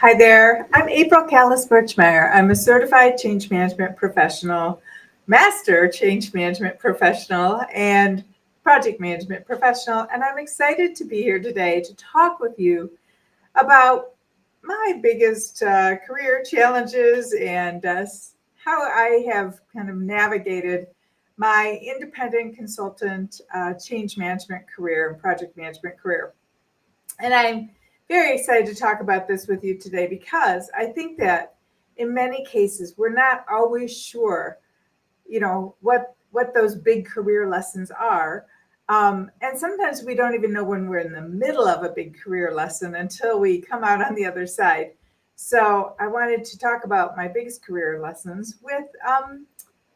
Hi there, I'm April Callis-Birchmeier. I'm a certified change management professional, master change management professional, and project management professional. And I'm excited to be here today to talk with you about my biggest career challenges and how I have kind of navigated my independent consultant change management career and project management career. And I'm very excited to talk about this with you today because I think that in many cases we're not always sure, what those big career lessons are. And sometimes we don't even know when we're in the middle of a big career lesson until we come out on the other side. So I wanted to talk about my biggest career lessons with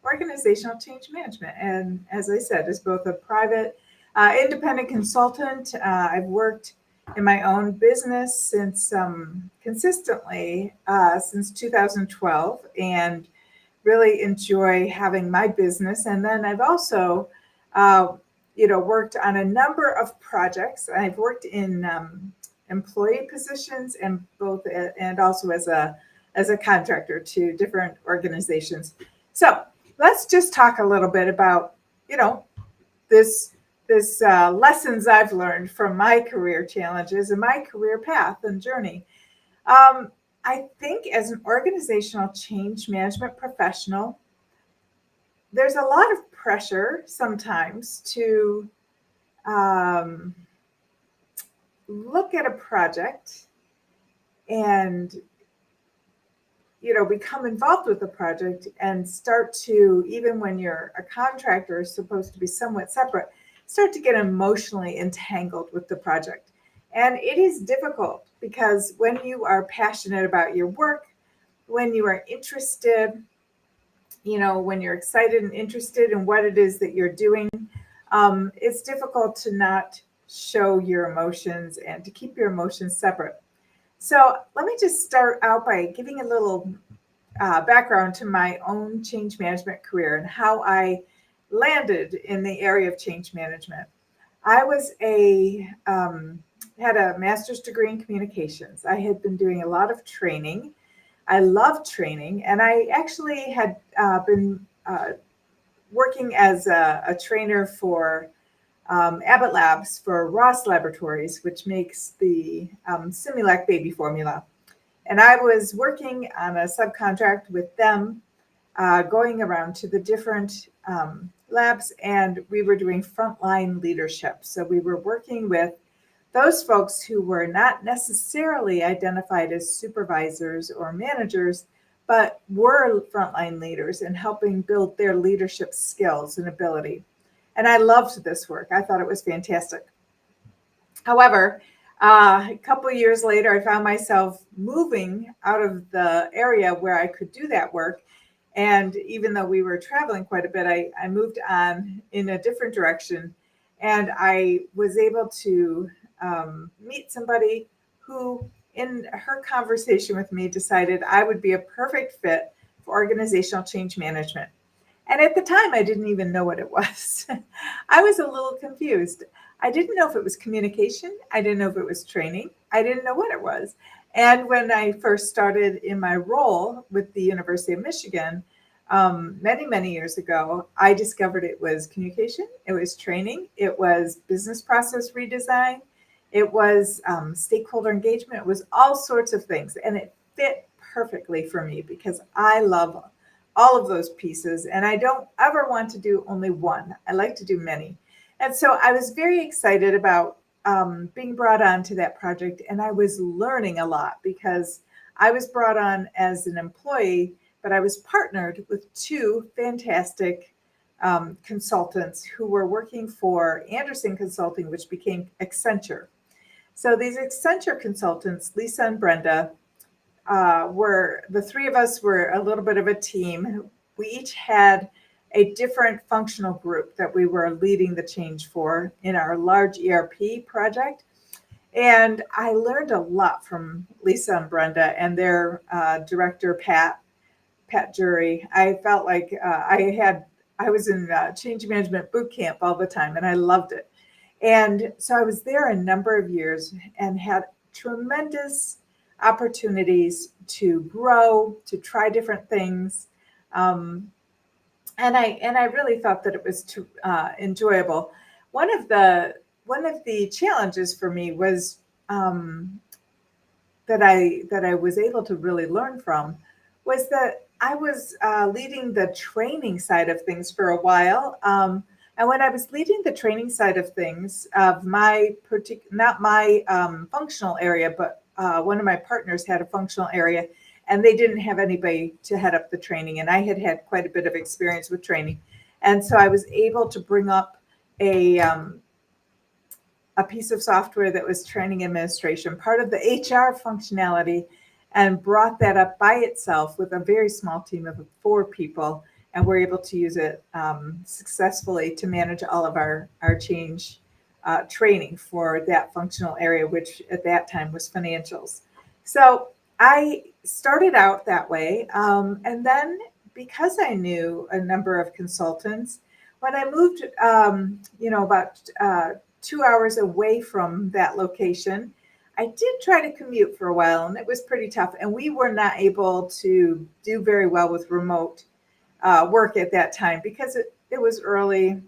organizational change management. And as I said, as both a private independent consultant, I've worked in my own business since consistently since 2012, and really enjoy having my business. And then I've also, worked on a number of projects. I've worked in employee positions and also as a contractor to different organizations. So let's just talk a little bit about, this lessons I've learned from my career challenges and my career path and journey. I think as an organizational change management professional, there's a lot of pressure sometimes to um, look at a project and become involved with the project and start to, even when you're a contractor is supposed to be somewhat separate, start to get emotionally entangled with the project. And it is difficult because when you are passionate about your work, when you are interested, when you're excited and interested in what it is that you're doing, it's difficult to not show your emotions and to keep your emotions separate. So let me just start out by giving a little background to my own change management career and how I landed in the area of change management. I was had a master's degree in communications. I had been doing a lot of training. I love training, and I actually had been working as a trainer for Abbott Labs for Ross Laboratories, which makes the Similac baby formula. And I was working on a subcontract with them, going around to the different labs, and we were doing frontline leadership. So we were working with those folks who were not necessarily identified as supervisors or managers, but were frontline leaders and helping build their leadership skills and ability. And I loved this work. I thought it was fantastic. However, a couple of years later, I found myself moving out of the area where I could do that work. And even though we were traveling quite a bit, I moved on in a different direction. And I was able to meet somebody who, in her conversation with me, decided I would be a perfect fit for organizational change management. And at the time, I didn't even know what it was. I was a little confused. I didn't know if it was communication. I didn't know if it was training. I didn't know what it was. And when I first started in my role with the University of Michigan, many, many years ago, I discovered it was communication, it was training, it was business process redesign, it was stakeholder engagement, it was all sorts of things. And it fit perfectly for me because I love all of those pieces. And I don't ever want to do only one. I like to do many. And so I was very excited about being brought on to that project. And I was learning a lot because I was brought on as an employee, but I was partnered with two fantastic consultants who were working for Anderson Consulting, which became Accenture. So these Accenture consultants, Lisa and Brenda, the three of us were a little bit of a team. We each had a different functional group that we were leading the change for in our large ERP project. And I learned a lot from Lisa and Brenda and their director, Pat Jury. I felt like I was in change management boot camp all the time, and I loved it. And so I was there a number of years and had tremendous opportunities to grow, to try different things. Um, and I really thought that it was enjoyable. One of the one of the challenges for me was that I was able to really learn from was that I was leading the training side of things for a while. And when I was leading the training side of things, of my not my functional area, but one of my partners had a functional area, and they didn't have anybody to head up the training. And I had had quite a bit of experience with training, and so I was able to bring up a piece of software that was training administration, part of the HR functionality, and brought that up by itself with a very small team of 4 people. And we're able to use it successfully to manage all of our change training for that functional area, which at that time was financials. So I started out that way. And then because I knew a number of consultants, when I moved, about 2 hours away from that location, I did try to commute for a while, and it was pretty tough. And we were not able to do very well with remote work at that time because it was early.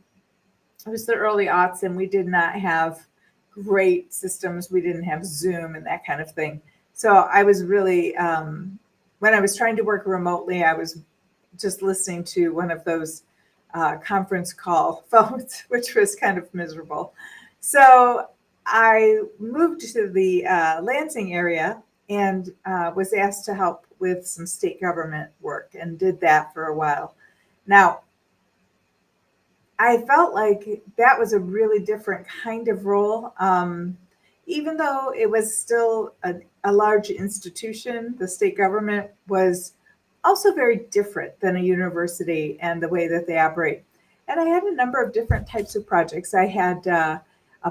It was the early aughts, and we did not have great systems. We didn't have Zoom and that kind of thing. So I was really, when I was trying to work remotely, I was just listening to one of those conference call phones, which was kind of miserable. So I moved to the Lansing area and was asked to help with some state government work and did that for a while. Now, I felt like that was a really different kind of role. Even though it was still a large institution, the state government was also very different than a university and the way that they operate. And I had a number of different types of projects. I had a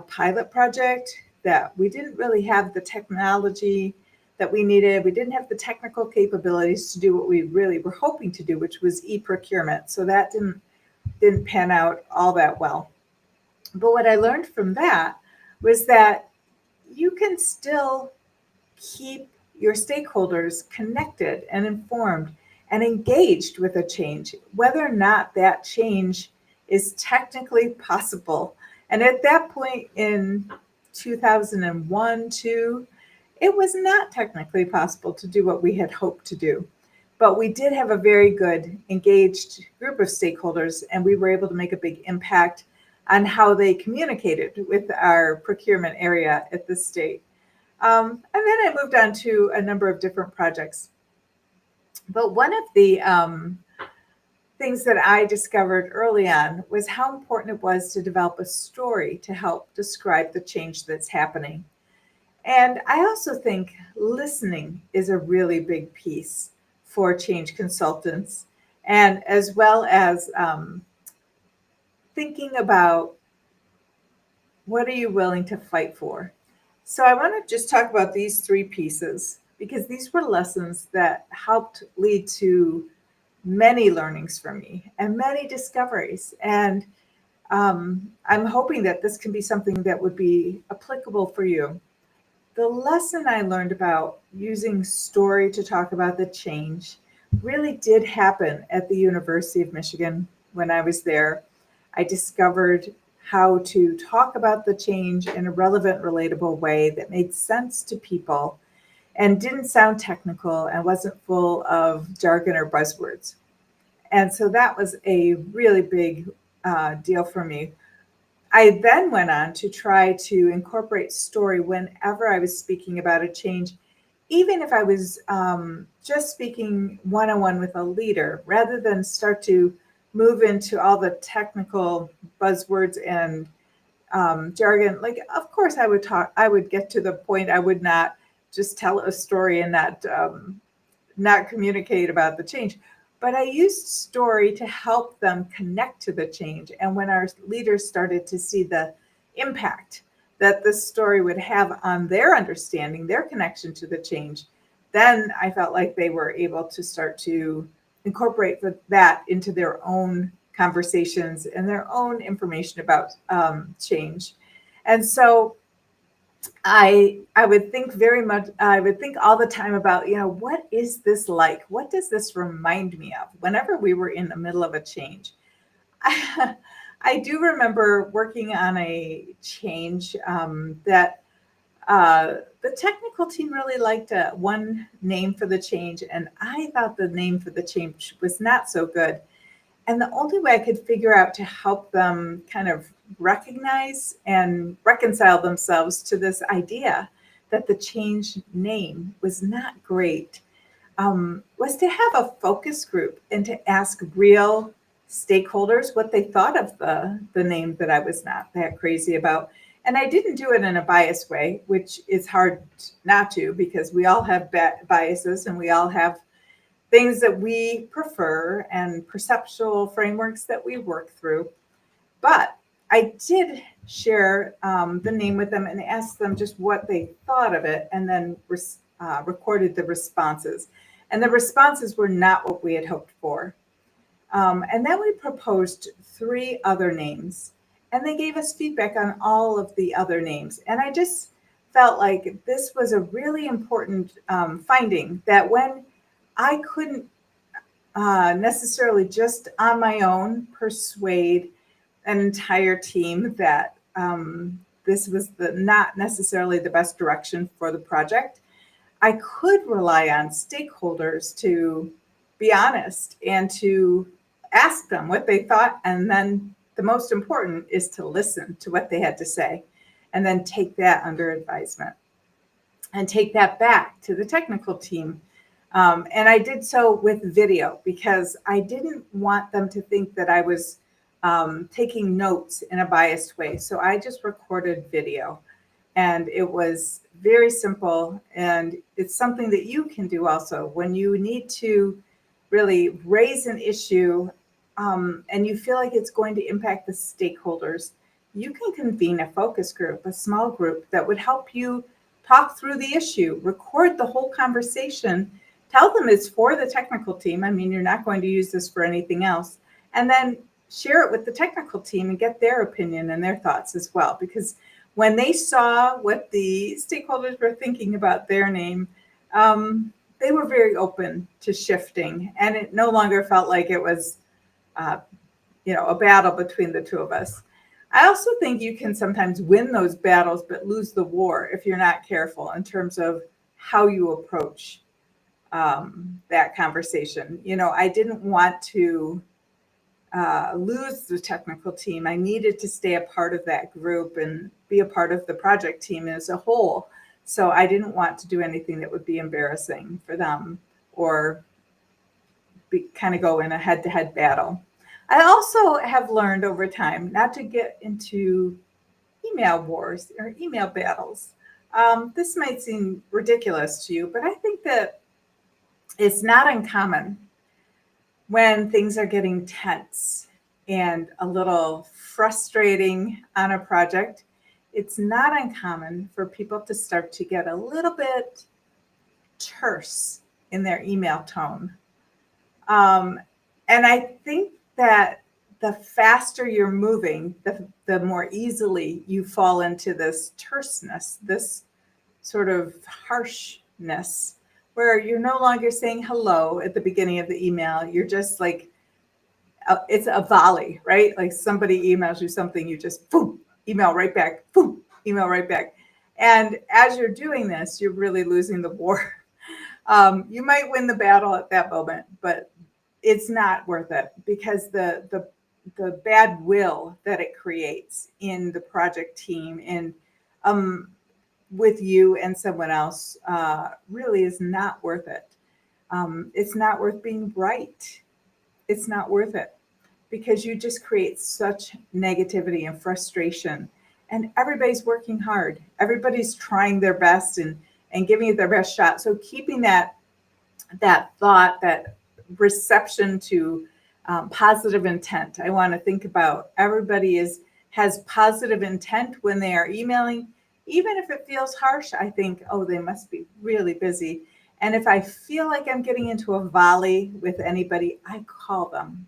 pilot project that we didn't really have the technology that we needed. We didn't have the technical capabilities to do what we really were hoping to do, which was e-procurement. So that didn't pan out all that well. But what I learned from that was that you can still keep your stakeholders connected and informed and engaged with a change, whether or not that change is technically possible. And at that point in 2001, 2, it was not technically possible to do what we had hoped to do. But we did have a very good, engaged group of stakeholders, and we were able to make a big impact on how they communicated with our procurement area at the state. And then I moved on to a number of different projects. But one of the things that I discovered early on was how important it was to develop a story to help describe the change that's happening. And I also think listening is a really big piece for change consultants, and as well as thinking about what are you willing to fight for. So I want to just talk about these 3 pieces because these were lessons that helped lead to many learnings for me and many discoveries. And I'm hoping that this can be something that would be applicable for you. The lesson I learned about using story to talk about the change really did happen at the University of Michigan when I was there. I discovered how to talk about the change in a relevant, relatable way that made sense to people and didn't sound technical and wasn't full of jargon or buzzwords. And so that was a really big deal for me. I then went on to try to incorporate story whenever I was speaking about a change, even if I was just speaking one-on-one with a leader, rather than start to move into all the technical buzzwords and jargon. Like, of course, I would get to the point. I would not just tell a story and not communicate about the change. But I used story to help them connect to the change. And when our leaders started to see the impact that this story would have on their understanding, their connection to the change, then I felt like they were able to start to incorporate that into their own conversations and their own information about change. And so I would think very much, I would think all the time about, what is this like? What does this remind me of? Whenever we were in the middle of a change. I do remember working on a change that the technical team really liked one name for the change, and I thought the name for the change was not so good. And the only way I could figure out to help them kind of recognize and reconcile themselves to this idea that the change name was not great was to have a focus group and to ask real stakeholders what they thought of the name that I was not that crazy about. And I didn't do it in a biased way, which is hard not to because we all have biases and we all have things that we prefer and perceptual frameworks that we work through. But I did share the name with them and asked them just what they thought of it, and then recorded the responses. And the responses were not what we had hoped for. And then we proposed 3 other names, and they gave us feedback on all of the other names. And I just felt like this was a really important finding that when I couldn't necessarily just on my own persuade an entire team that this was not necessarily the best direction for the project, I could rely on stakeholders to be honest and to ask them what they thought. And then the most important is to listen to what they had to say and then take that under advisement and take that back to the technical team. And I did so with video because I didn't want them to think that I was taking notes in a biased way. So I just recorded video, and it was very simple. And it's something that you can do also when you need to really raise an issue and you feel like it's going to impact the stakeholders. You can convene a focus group, a small group that would help you talk through the issue, record the whole conversation, tell them it's for the technical team. I mean, you're not going to use this for anything else. And then share it with the technical team and get their opinion and their thoughts as well. Because when they saw what the stakeholders were thinking about their name, they were very open to shifting. And it no longer felt like it was, a battle between the two of us. I also think you can sometimes win those battles, but lose the war if you're not careful in terms of how you approach that conversation. I didn't want to lose the technical team. I needed to stay a part of that group and be a part of the project team as a whole. So I didn't want to do anything that would be embarrassing for them or kind of go in a head-to-head battle. I also have learned over time not to get into email wars or email battles. This might seem ridiculous to you, but I think that it's not uncommon when things are getting tense and a little frustrating on a project. It's not uncommon for people to start to get a little bit terse in their email tone. And I think that the faster you're moving, the more easily you fall into this terseness, this sort of harshness, where you're no longer saying hello at the beginning of the email. You're just like, it's a volley, right? Like somebody emails you something, you just boom, email right back, boom, email right back. And as you're doing this, you're really losing the war. You might win the battle at that moment, but it's not worth it because the bad will that it creates in the project team and with you and someone else really is not worth it. It's not worth being right. It's not worth it because you just create such negativity and frustration. And everybody's working hard. Everybody's trying their best and giving it their best shot. So keeping that thought, that reception to positive intent. I want to think about everybody has positive intent when they are emailing. Even if it feels harsh, I think, oh, they must be really busy. And if I feel like I'm getting into a volley with anybody, I call them.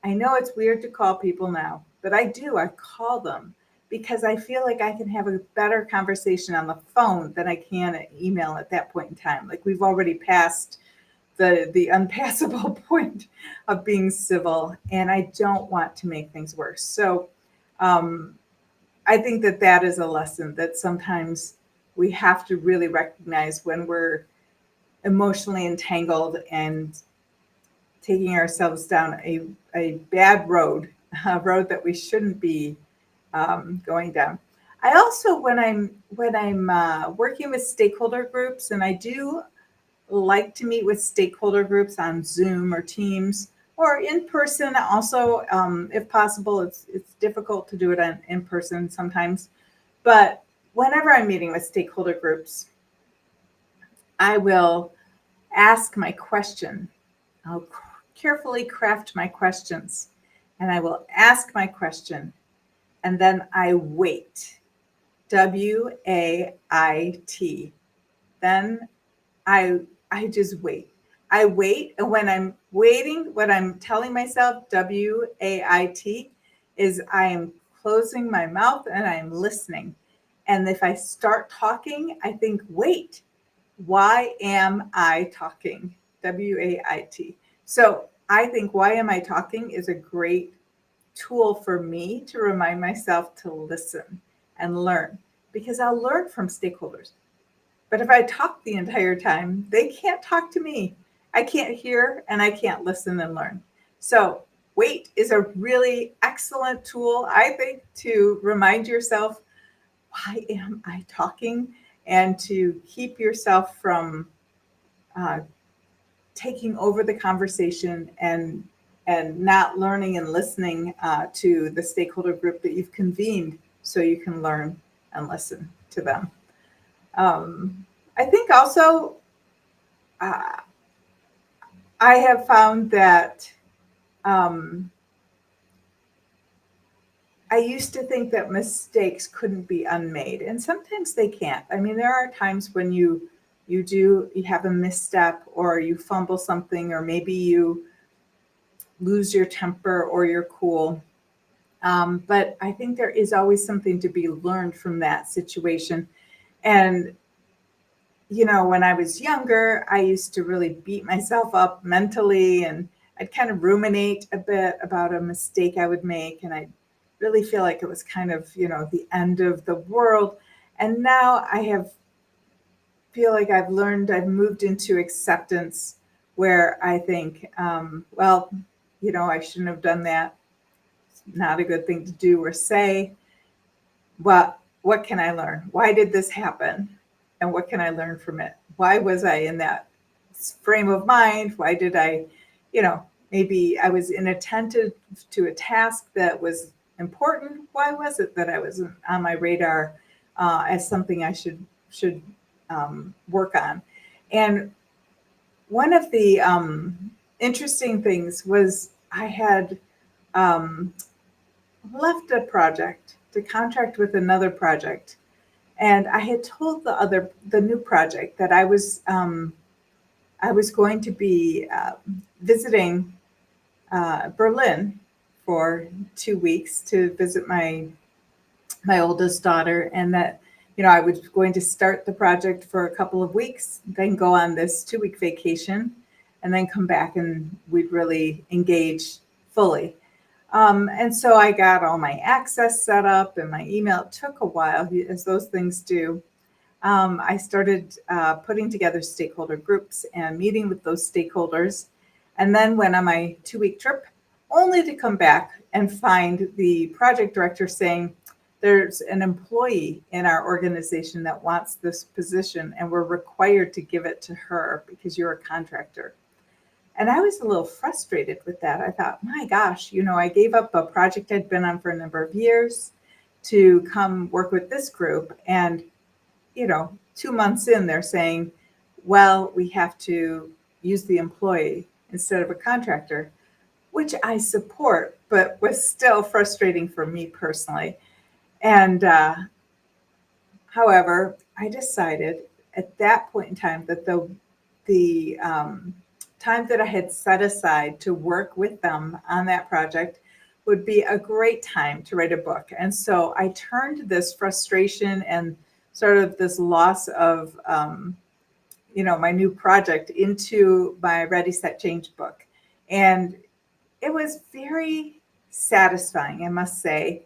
I know it's weird to call people now, but I do. I call them because I feel like I can have a better conversation on the phone than I can at email at that point in time. Like we've already passed the unpassable point of being civil, and I don't want to make things worse. So I think that is a lesson that sometimes we have to really recognize when we're emotionally entangled and taking ourselves down a bad road, a road that we shouldn't be going down. I also, when I'm working with stakeholder groups, and I do like to meet with stakeholder groups on Zoom or Teams or in person. Also, if possible, it's difficult to do it in person sometimes. But whenever I'm meeting with stakeholder groups, I will ask my question. I'll carefully craft my questions, and I will ask my question, and then I wait. WAIT. Then I just wait. I wait, and when I'm waiting, what I'm telling myself, WAIT, is I am closing my mouth and I'm listening. And if I start talking, I think, wait, why am I talking? WAIT. So I think why am I talking is a great tool for me to remind myself to listen and learn, because I'll learn from stakeholders. But if I talk the entire time, they can't talk to me. I can't hear and I can't listen and learn. So wait is a really excellent tool, I think, to remind yourself, why am I talking? And to keep yourself from taking over the conversation and not learning and listening to the stakeholder group that you've convened so you can learn and listen to them. I think also I have found that I used to think that mistakes couldn't be unmade, and sometimes they can't. I mean, there are times when you have a misstep, or you fumble something, or maybe you lose your temper or your cool. But I think there is always something to be learned from that situation. And when I was younger, I used to really beat myself up mentally, and I'd kind of ruminate a bit about a mistake I would make. And I really feel like it was kind of, the end of the world. And now feel like I've moved into acceptance, where I think, well, I shouldn't have done that. It's not a good thing to do or say. Well, what can I learn? Why did this happen? And what can I learn from it? Why was I in that frame of mind? Why did I, maybe I was inattentive to a task that was important. Why was it that I wasn't on my radar as something I should work on? And one of the interesting things was I had left a project to contract with another project. And I had told the new project that I was going to be visiting Berlin for 2 weeks to visit my oldest daughter, and that I was going to start the project for a couple of weeks, then go on this 2-week vacation, and then come back and we'd really engage fully. And so I got all my access set up and my email. It took a while, as those things do. I started putting together stakeholder groups and meeting with those stakeholders, and then went on my 2-week trip, only to come back and find the project director saying, there's an employee in our organization that wants this position, and we're required to give it to her because you're a contractor. And I was a little frustrated with that. I thought, my gosh, I gave up a project I'd been on for a number of years to come work with this group. And, 2 months in, they're saying, well, we have to use the employee instead of a contractor, which I support, but was still frustrating for me personally. And however, I decided at that point in time that the time that I had set aside to work with them on that project would be a great time to write a book. And so I turned this frustration and sort of this loss of, my new project into my Ready, Set, Change book. And it was very satisfying, I must say,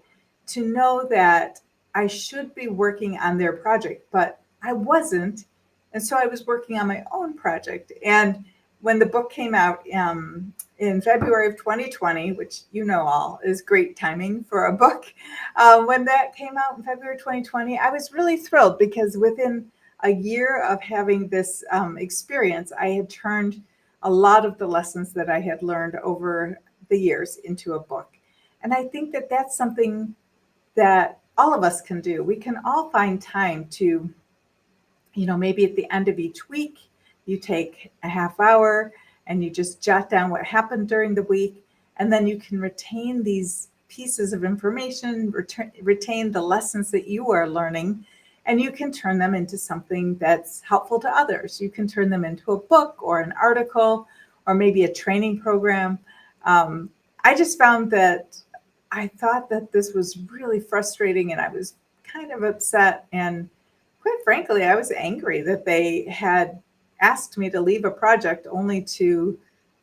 to know that I should be working on their project, but I wasn't. And so I was working on my own project. And when the book came out in February of 2020, which all is great timing for a book, when that came out in February 2020, I was really thrilled because within a year of having this experience, I had turned a lot of the lessons that I had learned over the years into a book. And I think that that's something that all of us can do. We can all find time to, maybe at the end of each week, you take a half hour and you just jot down what happened during the week. And then you can retain these pieces of information, retain the lessons that you are learning, and you can turn them into something that's helpful to others. You can turn them into a book or an article or maybe a training program. I just found that I thought that this was really frustrating and I was kind of upset. And quite frankly, I was angry that they had asked me to leave a project only to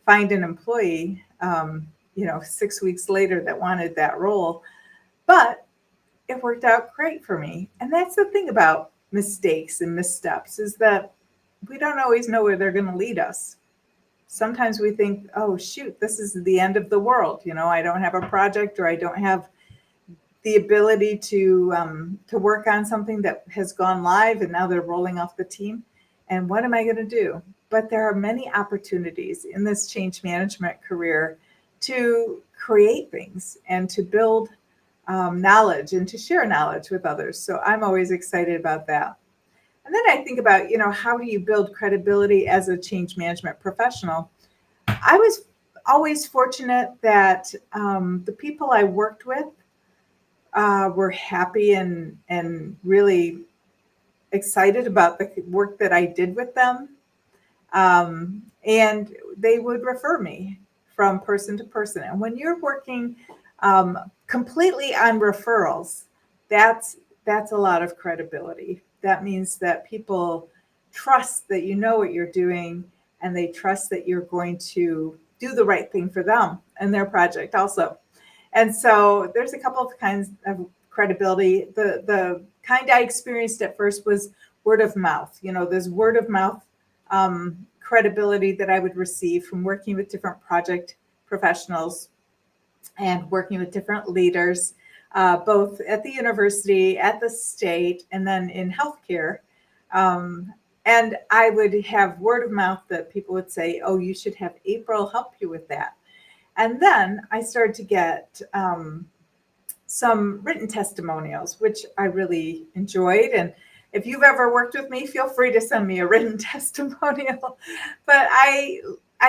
find an employee, 6 weeks later that wanted that role. But it worked out great for me. And that's the thing about mistakes and missteps is that we don't always know where they're going to lead us. Sometimes we think, oh, shoot, this is the end of the world. I don't have a project or I don't have the ability to work on something that has gone live and now they're rolling off the team. And what am I going to do? But there are many opportunities in this change management career to create things and to build knowledge and to share knowledge with others. So I'm always excited about that. And then I think about, how do you build credibility as a change management professional? I was always fortunate that the people I worked with were happy and really excited about the work that I did with them. And they would refer me from person to person. And when you're working completely on referrals, that's a lot of credibility. That means that people trust that you know what you're doing and they trust that you're going to do the right thing for them and their project also. And so there's a couple of kinds of credibility. The kind I experienced at first was word of mouth. There's word of mouth credibility that I would receive from working with different project professionals and working with different leaders, both at the university, at the state, and then in healthcare. And I would have word of mouth that people would say, oh, you should have April help you with that. And then I started to get some written testimonials, which I really enjoyed. And if you've ever worked with me, feel free to send me a written testimonial. But I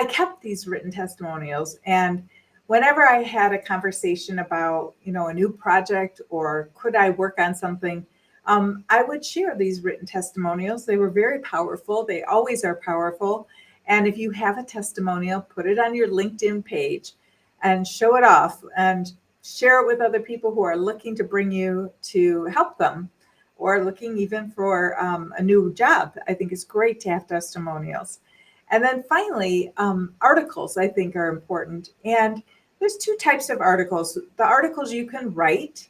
kept these written testimonials. And whenever I had a conversation about, a new project or could I work on something, I would share these written testimonials. They were very powerful. They always are powerful. And if you have a testimonial, put it on your LinkedIn page and show it off and share it with other people who are looking to bring you to help them or looking even for a new job. I think it's great to have testimonials. And then finally, articles I think are important. And there's two types of articles. The articles you can write.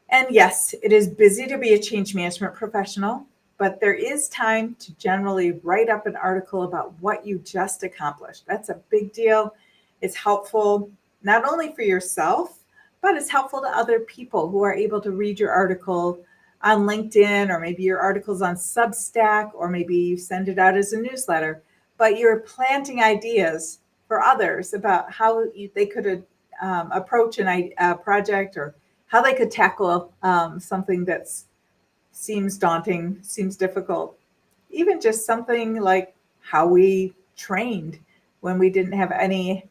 And yes, it is busy to be a change management professional, but there is time to generally write up an article about what you just accomplished. That's a big deal. It's helpful not only for yourself, but it's helpful to other people who are able to read your article on LinkedIn, or maybe your article's on Substack, or maybe you send it out as a newsletter, but you're planting ideas for others about how they could approach a project or how they could tackle something that seems daunting, seems difficult. Even just something like how we trained when we didn't have any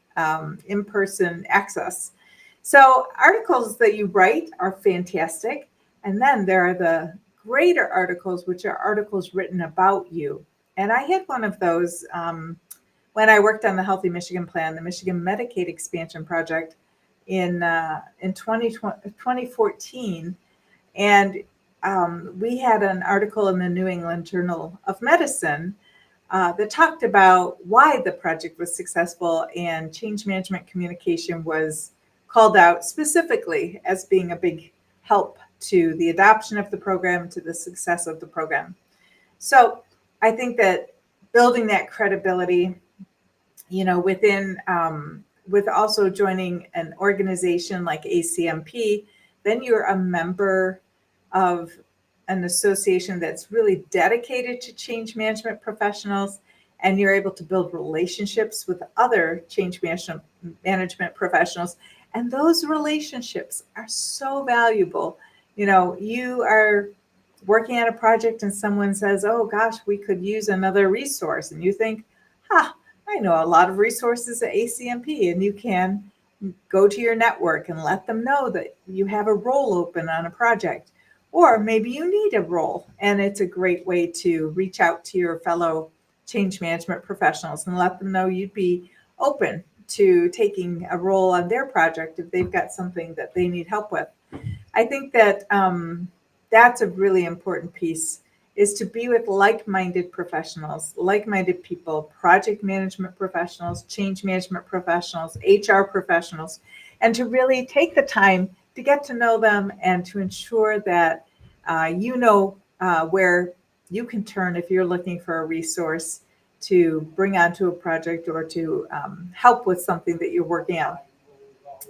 in-person access. So articles that you write are fantastic. And then there are the greater articles, which are articles written about you. And I had one of those when I worked on the Healthy Michigan Plan, the Michigan Medicaid Expansion Project. in 2014, and we had an article in the New England Journal of Medicine that talked about why the project was successful, and change management communication was called out specifically as being a big help to the adoption of the program, to the success of the program. So I think that building that credibility, with also joining an organization like ACMP, then you're a member of an association that's really dedicated to change management professionals, and you're able to build relationships with other change management professionals. And those relationships are so valuable. You are working on a project and someone says, oh gosh, we could use another resource. And you think, I know a lot of resources at ACMP, and you can go to your network and let them know that you have a role open on a project. Or maybe you need a role, and it's a great way to reach out to your fellow change management professionals and let them know you'd be open to taking a role on their project if they've got something that they need help with. I think that that's a really important piece, is to be with like-minded professionals, like-minded people, project management professionals, change management professionals, HR professionals, and to really take the time to get to know them and to ensure that where you can turn if you're looking for a resource to bring onto a project or to help with something that you're working on.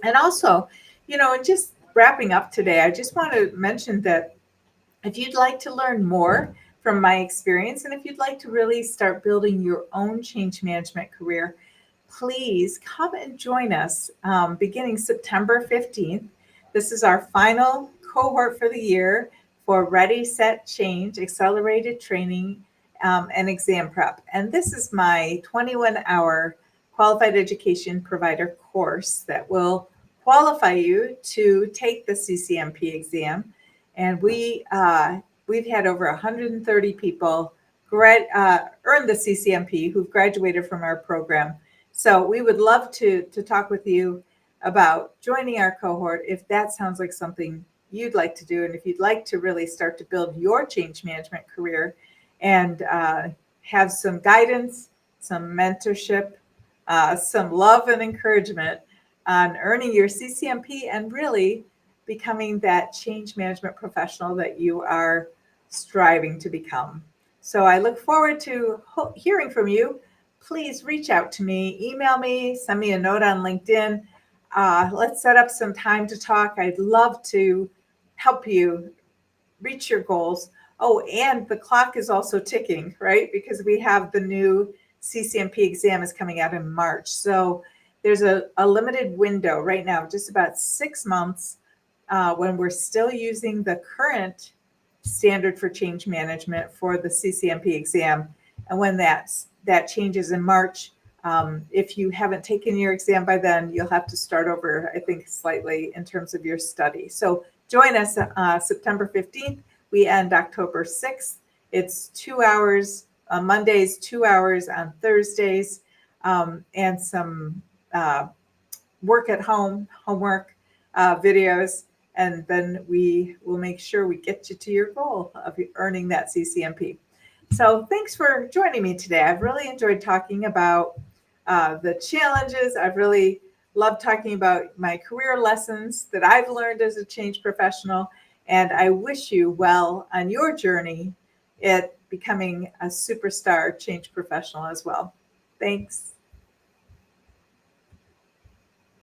And also, and just wrapping up today, I just want to mention that if you'd like to learn more from my experience, and if you'd like to really start building your own change management career, please come and join us beginning September 15th. This is our final cohort for the year for Ready, Set, Change, Accelerated Training and Exam Prep. And this is my 21-hour Qualified Education Provider course that will qualify you to take the CCMP exam. And we've had over 130 people earn the CCMP who've graduated from our program. So we would love to talk with you about joining our cohort if that sounds like something you'd like to do, and if you'd like to really start to build your change management career and have some guidance, some mentorship, some love and encouragement on earning your CCMP and really becoming that change management professional that you are striving to become. So I look forward to hearing from you. Please reach out to me, email me, send me a note on LinkedIn. Let's set up some time to talk. I'd love to help you reach your goals. Oh, and the clock is also ticking, right? Because we have the new CCMP exam is coming out in March. So there's a limited window right now, just about 6 months, when we're still using the current standard for change management for the CCMP exam. And when that changes in March, if you haven't taken your exam by then, you'll have to start over, I think, slightly in terms of your study. So join us September 15th. We end October 6th. It's 2 hours on Mondays, 2 hours on Thursdays, and some work at home, homework videos. And then we will make sure we get you to your goal of earning that CCMP. So thanks for joining me today. I've really enjoyed talking about the challenges. I've really loved talking about my career lessons that I've learned as a change professional. And I wish you well on your journey at becoming a superstar change professional as well. Thanks.